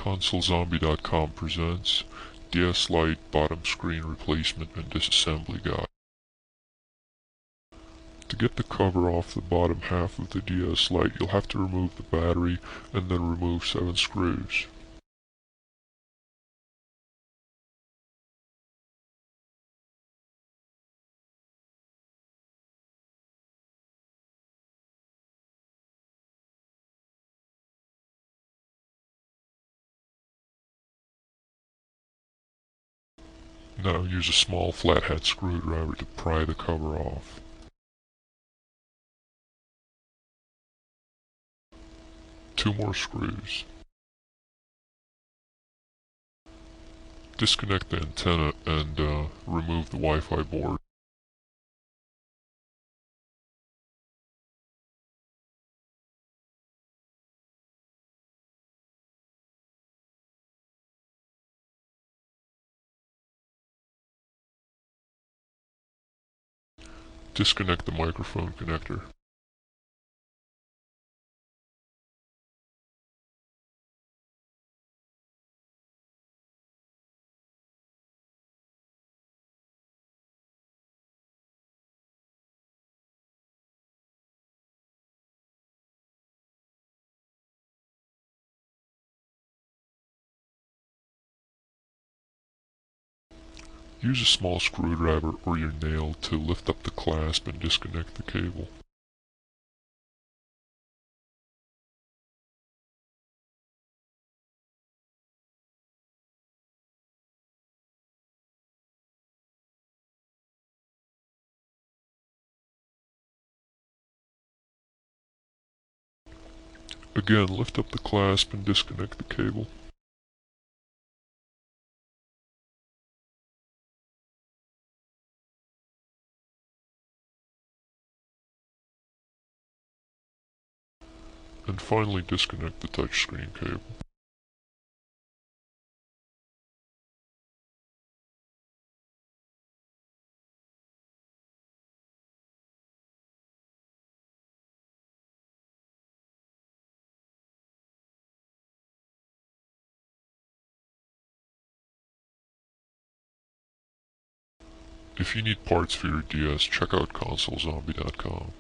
ConsoleZombie.com presents DS Lite Bottom Screen Replacement and Disassembly Guide. To get the cover off the bottom half of the DS Lite, you'll have to remove the battery and then remove 7 screws. Now use a small flathead screwdriver to pry the cover off. Two more screws. Disconnect the antenna and remove the Wi-Fi board. Disconnect the microphone connector. Use a small screwdriver or your nail to lift up the clasp and disconnect the cable. Again, lift up the clasp and disconnect the cable. And finally disconnect the touchscreen cable. If you need parts for your DS, check out ConsoleZombie.com.